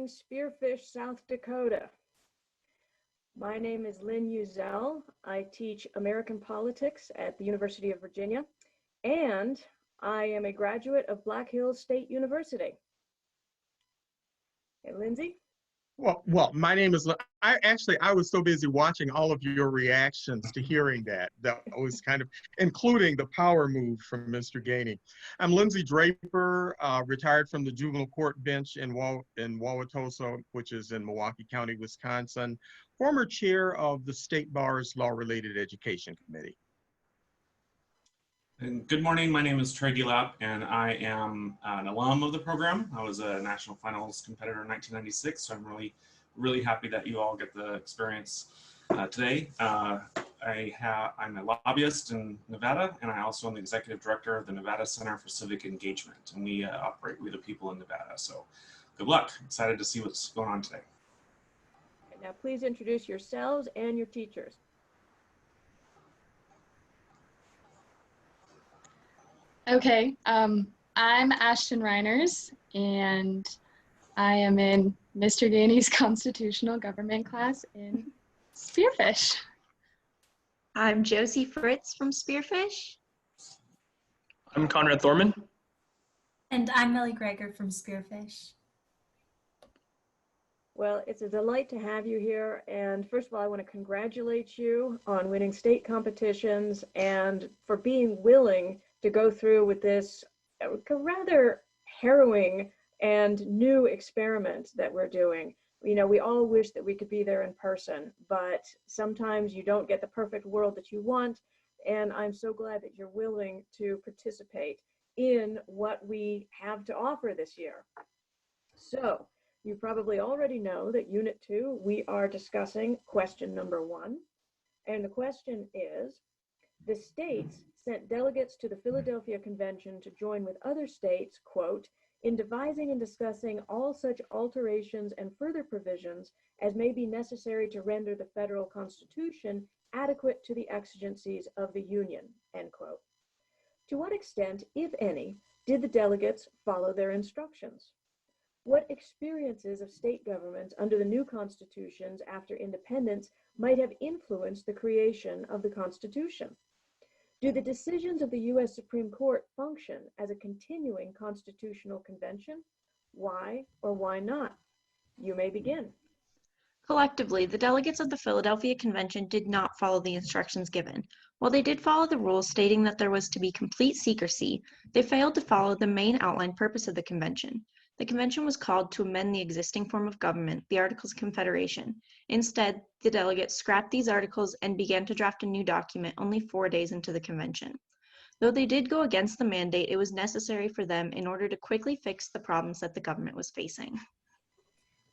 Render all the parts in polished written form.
representing Spearfish, South Dakota. My name is Lynn Uzel. I teach American politics at the University of Virginia, and I am a graduate of Black Hills State University. And Lindsay? Well, my name is, I was so busy watching all of your reactions to hearing that. That was kind of, including the power move from Mr. Gainey. I'm Lindsay Draper, retired from the juvenile court bench in Wauwatosa, which is in Milwaukee County, Wisconsin, former chair of the State Bar's Law-Related Education Committee. And good morning, my name is Trey Delap, and I am an alum of the program. I was a national finals competitor in 1996, so I'm really happy that you all get the experience today. I'm a lobbyist in Nevada, and I also am the executive director of the Nevada Center for Civic Engagement, and we operate with the people in Nevada. So good luck, excited to see what's going on today. Now please introduce yourselves and your teachers. Okay, I'm Ashton Reiners, and I am in Mr. Gainey's constitutional government class in Spearfish. I'm Josie Fritz from Spearfish. I'm Conrad Thorman. And I'm Millie Greger from Spearfish. Well, it's a delight to have you here. And first of all, I want to congratulate you on winning state competitions and for being willing to go through with this rather harrowing and new experiment that we're doing. You know, we all wish that we could be there in person, but sometimes you don't get the perfect world that you want. And I'm so glad that you're willing to participate in what we have to offer this year. So you probably already know that Unit 2, we are discussing question number 1. And the question is, the states sent delegates to the Philadelphia Convention to join with other states, quote, in devising and discussing all such alterations and further provisions as may be necessary to render the federal constitution adequate to the exigencies of the Union, end quote. To what extent, if any, did the delegates follow their instructions? What experiences of state governments under the new constitutions after independence might have influenced the creation of the Constitution? Do the decisions of the U.S. Supreme Court function as a continuing constitutional convention? Why or why not? You may begin. Collectively, the delegates of the Philadelphia Convention did not follow the instructions given. While they did follow the rules stating that there was to be complete secrecy, they failed to follow the main outline purpose of the convention. The convention was called to amend the existing form of government, the Articles of Confederation. Instead, the delegates scrapped these articles and began to draft a new document only 4 days into the convention. Though they did go against the mandate, it was necessary for them in order to quickly fix the problems that the government was facing.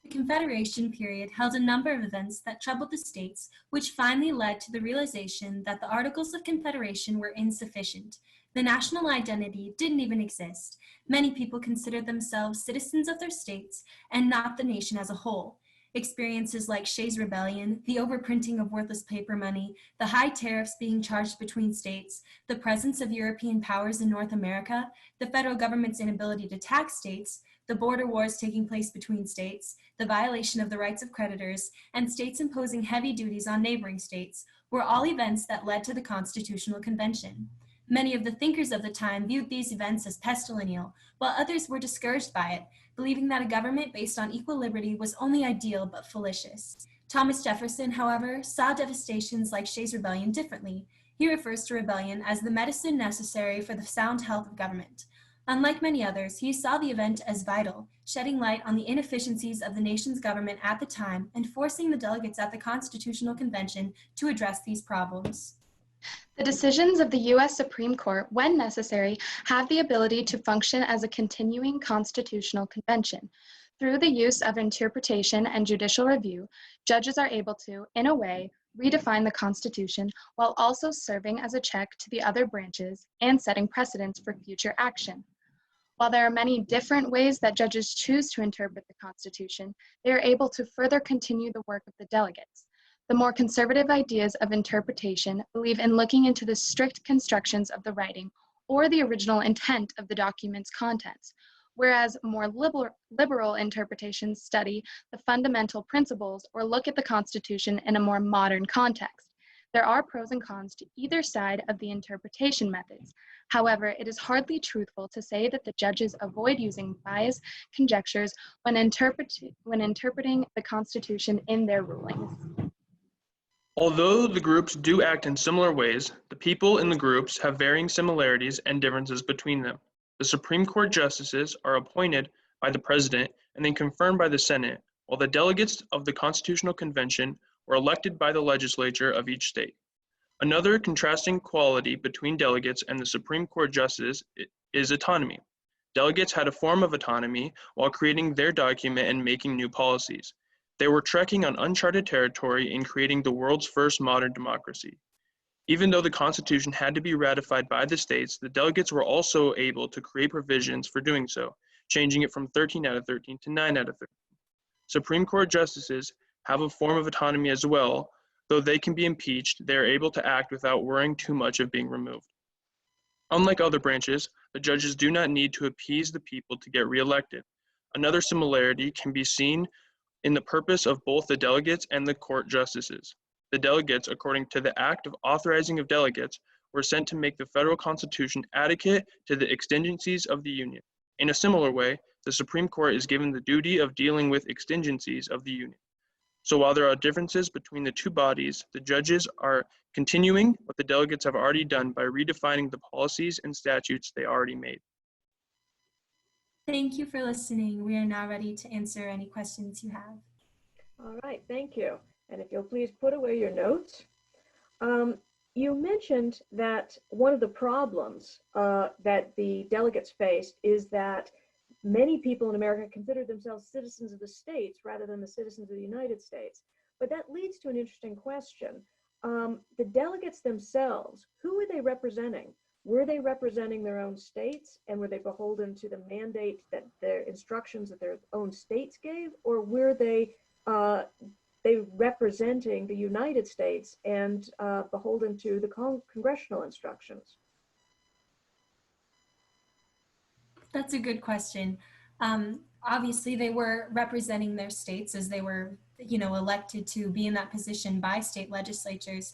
The Confederation period held a number of events that troubled the states, which finally led to the realization that the Articles of Confederation were insufficient. The national identity didn't even exist. Many people considered themselves citizens of their states and not the nation as a whole. Experiences like Shays' Rebellion, the overprinting of worthless paper money, the high tariffs being charged between states, the presence of European powers in North America, the federal government's inability to tax states, the border wars taking place between states, the violation of the rights of creditors, and states imposing heavy duties on neighboring states were all events that led to the Constitutional Convention. Many of the thinkers of the time viewed these events as pestilential, while others were discouraged by it, believing that a government based on equal liberty was only ideal but fallacious. Thomas Jefferson, however, saw devastations like Shays' Rebellion differently. He refers to rebellion as the medicine necessary for the sound health of government. Unlike many others, he saw the event as vital, shedding light on the inefficiencies of the nation's government at the time and forcing the delegates at the Constitutional Convention to address these problems. The decisions of the U.S. Supreme Court, when necessary, have the ability to function as a continuing constitutional convention. Through the use of interpretation and judicial review, judges are able to, in a way, redefine the Constitution while also serving as a check to the other branches and setting precedents for future action. While there are many different ways that judges choose to interpret the Constitution, they are able to further continue the work of the delegates. The more conservative ideas of interpretation believe in looking into the strict constructions of the writing or the original intent of the document's contents, whereas more liberal interpretations study the fundamental principles or look at the Constitution in a more modern context. There are pros and cons to either side of the interpretation methods. However, it is hardly truthful to say that the judges avoid using biased conjectures when interpreting the Constitution in their rulings. Although the groups do act in similar ways, the people in the groups have varying similarities and differences between them. The Supreme Court justices are appointed by the President and then confirmed by the Senate, while the delegates of the Constitutional Convention were elected by the legislature of each state. Another contrasting quality between delegates and the Supreme Court justices is autonomy. Delegates had a form of autonomy while creating their document and making new policies. They were trekking on uncharted territory in creating the world's first modern democracy. Even though the Constitution had to be ratified by the states, the delegates were also able to create provisions for doing so, changing it from 13 out of 13 to 9 out of 13. Supreme Court justices have a form of autonomy as well. Though they can be impeached, they are able to act without worrying too much of being removed. Unlike other branches, the judges do not need to appease the people to get reelected. Another similarity can be seen in the purpose of both the delegates and the court justices. The delegates, according to the Act of Authorizing of Delegates, were sent to make the federal Constitution adequate to the exigencies of the Union. In a similar way, the Supreme Court is given the duty of dealing with exigencies of the Union. So while there are differences between the two bodies, the judges are continuing what the delegates have already done by redefining the policies and statutes they already made. Thank you for listening. We are now ready to answer any questions you have. All right, thank you. And if you'll please put away your notes. You mentioned that one of the problems that the delegates faced is that many people in America consider themselves citizens of the states rather than the citizens of the United States. But that leads to an interesting question. The delegates themselves, who were they representing? Were they representing their own states, and were they beholden to the mandate that their instructions that their own states gave, or were they representing the United States and beholden to the congressional instructions? That's a good question. Obviously, they were representing their states as they were, elected to be in that position by state legislatures.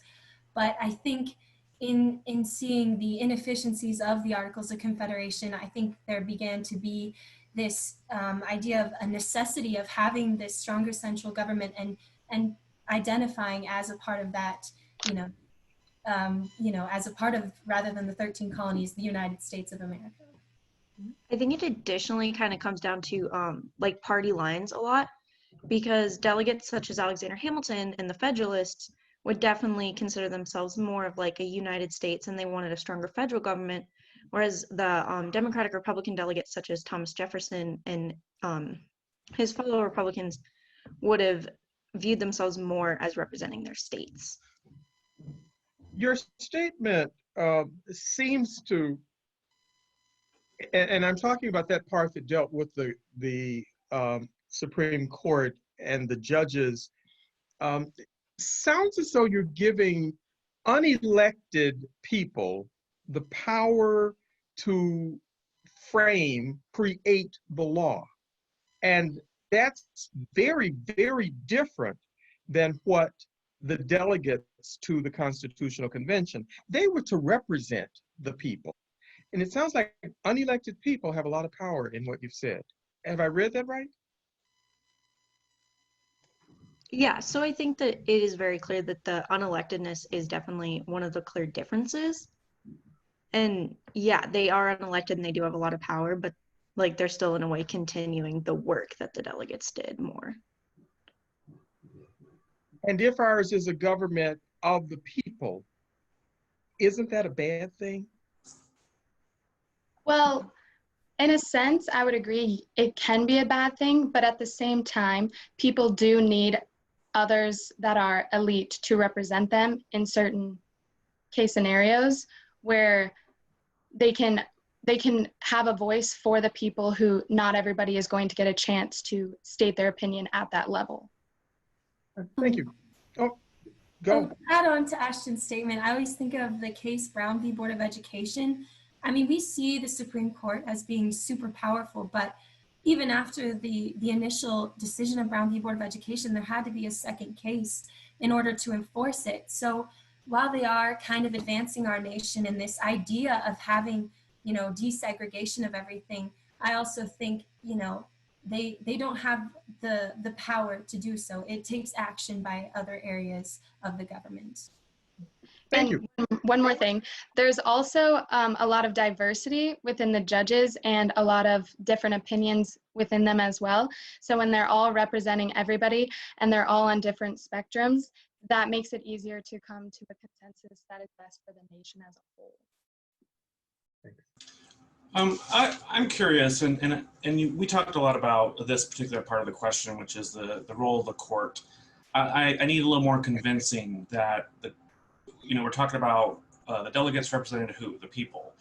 But I think in seeing the inefficiencies of the Articles of Confederation, I think there began to be this idea of a necessity of having this stronger central government and identifying as a part of that, as a part of, rather than the 13 colonies, the United States of America. I think it additionally kind of comes down to like party lines a lot, because delegates such as Alexander Hamilton and the Federalists would definitely consider themselves more of like a United States, and they wanted a stronger federal government, whereas the Democratic Republican delegates such as Thomas Jefferson and his fellow Republicans would have viewed themselves more as representing their states. Your statement seems to, and I'm talking about that part that dealt with the Supreme Court and the judges, sounds as though you're giving unelected people the power to create the law. And that's very, very different than what the delegates to the Constitutional Convention, they were to represent the people. And it sounds like unelected people have a lot of power in what you've said. Have I read that right? Yeah, so I think that it is very clear that the unelectedness is definitely one of the clear differences. And yeah, they are unelected and they do have a lot of power, but like they're still in a way continuing the work that the delegates did more. And if ours is a government of the people, isn't that a bad thing? Well, in a sense, I would agree it can be a bad thing, but at the same time, people do need others that are elite to represent them in certain case scenarios where they can have a voice for the people who not everybody is going to get a chance to state their opinion at that level. Thank you. Oh, go. So add on to Ashton's statement, I always think of the case Brown v. Board of Education I mean, we see the Supreme Court as being super powerful, but even after the initial decision of Brown v. Board of Education, there had to be a second case in order to enforce it. So while they are kind of advancing our nation in this idea of having, you know, desegregation of everything, I also think, you know, they don't have the power to do so. It takes action by other areas of the government. Thank And you. one more thing, there's also a lot of diversity within the judges and a lot of different opinions within them as well. So when they're all representing everybody and they're all on different spectrums, that makes it easier to come to a consensus that is best for the nation as a whole. I'm curious, and we talked a lot about this particular part of the question, which is the role of the court. I need a little more convincing that we're talking about the delegates representing who? The people.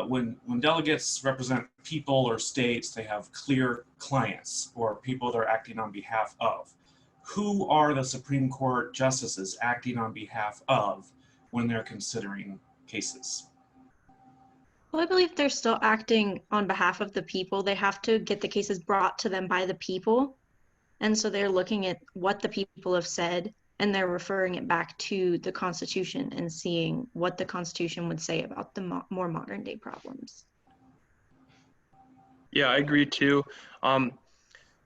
When delegates represent people or states, they have clear clients or people they're acting on behalf of. Who are the Supreme Court justices acting on behalf of when they're considering cases? Well, I believe they're still acting on behalf of the people. They have to get the cases brought to them by the people. And so they're looking at what the people have said and they're referring it back to the Constitution and seeing what the Constitution would say about the more modern day problems. Yeah, I agree too.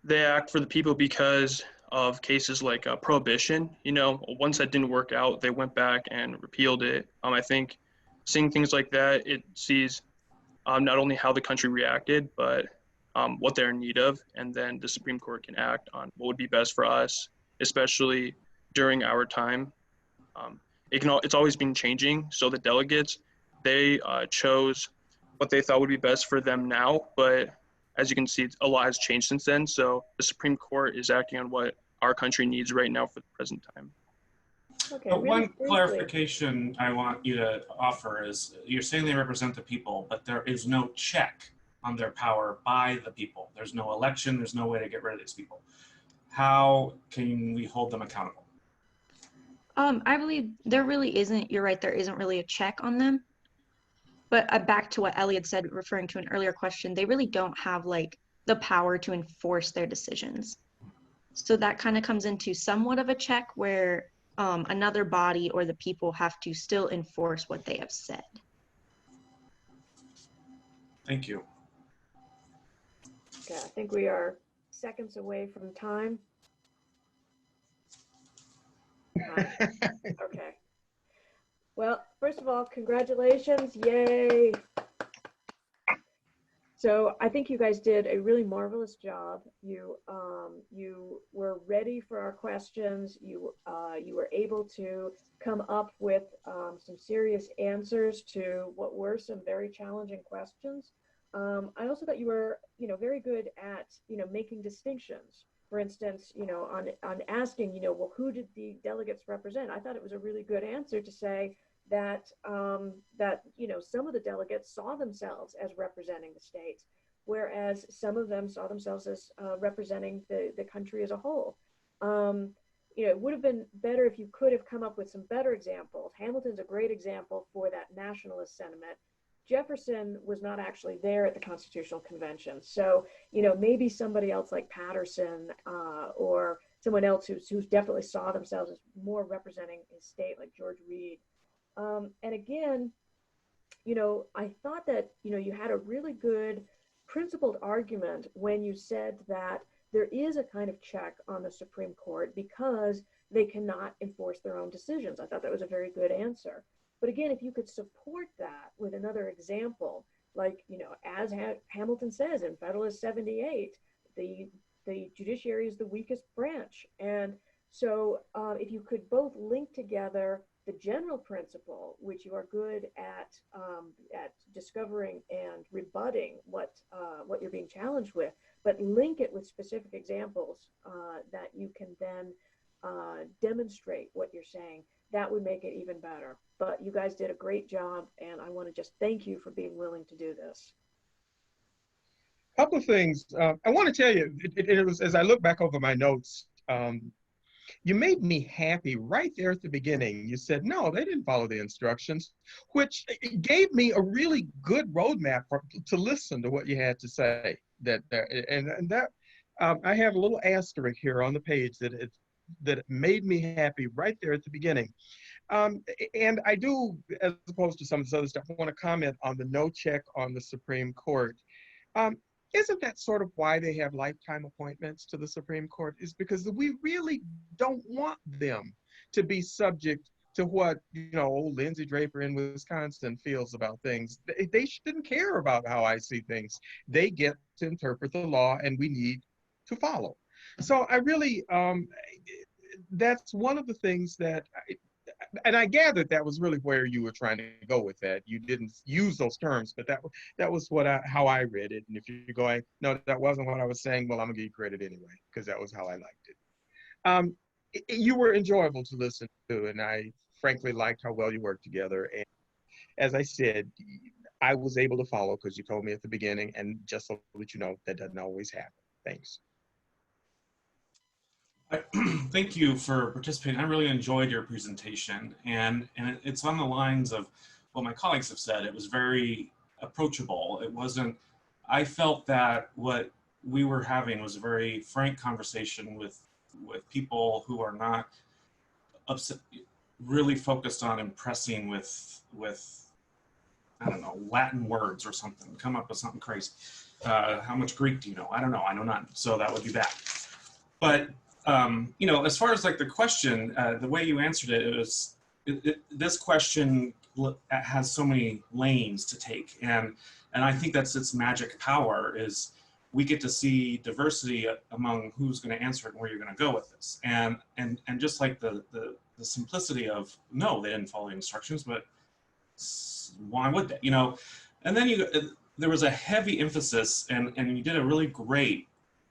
They act for the people because of cases like prohibition. You know, once that didn't work out, they went back and repealed it. I think seeing things like that, it sees not only how the country reacted, but what they're in need of, and then the Supreme Court can act on what would be best for us, especially during our time. It's always been changing. So the delegates, they chose what they thought would be best for them now, but as you can see, a lot has changed since then. So the Supreme Court is acting on what our country needs right now for the present time. Okay, But really one briefly. clarification I want you to offer is you're saying they represent the people, but there is no check on their power by the people. There's no election. There's no way to get rid of these people. How can we hold them accountable? I believe there really isn't, you're right, there isn't really a check on them. But back to what Ellie had said, referring to an earlier question, they really don't have like the power to enforce their decisions. So that kind of comes into somewhat of a check where another body or the people have to still enforce what they have said. Thank you. Okay, I think we are seconds away from time. Okay. Well, first of all, congratulations. Yay. So I think you guys did a really marvelous job. You were ready for our questions. You were able to come up with some serious answers to what were some very challenging questions. I also thought you were, very good at, making distinctions. For instance, on asking, well, who did the delegates represent? I thought it was a really good answer to say that some of the delegates saw themselves as representing the states, whereas some of them saw themselves as representing the country as a whole. It would have been better if you could have come up with some better examples. Hamilton's a great example for that nationalist sentiment. Jefferson was not actually there at the Constitutional Convention. So, maybe somebody else like Patterson or someone else who's definitely saw themselves as more representing his state, like George Reed. And again, I thought that, you had a really good principled argument when you said that there is a kind of check on the Supreme Court because they cannot enforce their own decisions. I thought that was a very good answer. But again, if you could support that with another example, like, as Hamilton says in Federalist 78, the judiciary is the weakest branch. And so if you could both link together the general principle, which you are good at discovering and rebutting what you're being challenged with, but link it with specific examples that you can then demonstrate what you're saying, that would make it even better. But you guys did a great job, and I want to just thank you for being willing to do this. Couple of things. I want to tell you, it was, as I look back over my notes, You made me happy right there at the beginning. You said, no, they didn't follow the instructions, which gave me a really good roadmap to listen to what you had to say. I have a little asterisk here on the page that it made me happy right there at the beginning. And I do, as opposed to some of this other stuff, I want to comment on the no check on the Supreme Court. Um, isn't that sort of why they have lifetime appointments to the Supreme Court? Is because we really don't want them to be subject to what, old Lindsay Draper in Wisconsin feels about things. They shouldn't care about how I see things. They get to interpret the law, and we need to follow. So I really, that's one of the things that and I gathered that was really where you were trying to go with that. You didn't use those terms, but that was how I read it. And if you're going, no, that wasn't what I was saying, well, I'm gonna give you credit anyway, because that was how I liked it. You were enjoyable to listen to, and I frankly liked how well you worked together. And as I said, I was able to follow because you told me at the beginning, and just so that you know, that doesn't always happen. Thanks. Thank you for participating. I really enjoyed your presentation, and it's on the lines of what my colleagues have said. It was very approachable. It wasn't, I felt that what we were having was a very frank conversation with people who are not upset, really focused on impressing with I don't know, Latin words or something, come up with something crazy. How much Greek do you know? I don't know, I know none, so that would be bad. But as far as like the question, the way you answered it, it was, this question has so many lanes to take. And I think that's its magic power, is we get to see diversity among who's going to answer it and where you're going to go with this. And just like the simplicity of, no, they didn't follow the instructions, but why would they, And then there was a heavy emphasis, and you did a really great,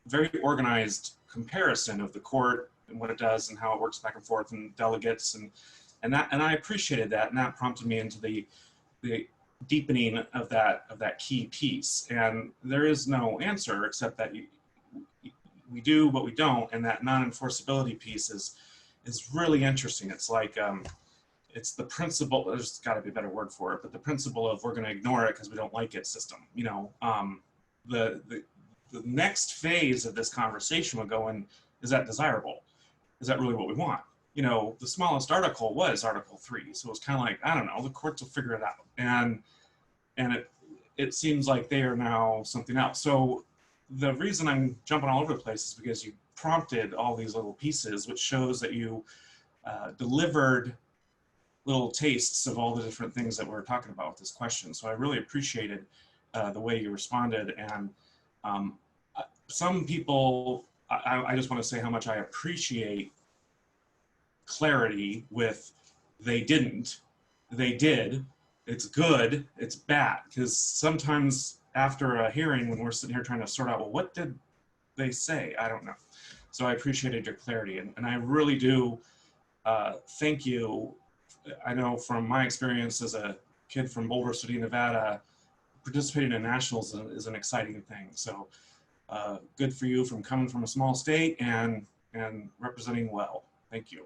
very organized comparison of the court and what it does and how it works back and forth, and delegates, and I appreciated that, and that prompted me into the deepening of that key piece. And there is no answer except that we do but we don't, and that non-enforceability piece is really interesting. It's like it's the principle, there's got to be a better word for it, but the principle of we're going to ignore it because we don't like it system. The next phase of this conversation would go in, is that desirable? Is that really what we want? The smallest article was Article 3. So it was kind of like, I don't know, the courts will figure it out. And it seems like they are now something else. So the reason I'm jumping all over the place is because you prompted all these little pieces, which shows that you delivered little tastes of all the different things that we're talking about with this question. So I really appreciated the way you responded. And some people, I just want to say how much I appreciate clarity with they didn't, they did, it's good, it's bad. Because sometimes after a hearing, when we're sitting here trying to sort out, well, what did they say? I don't know. So I appreciated your clarity. And I really do thank you. I know from my experience as a kid from Boulder City, Nevada, participating in nationals is an exciting thing. So good for you from coming from a small state and representing well. Thank you.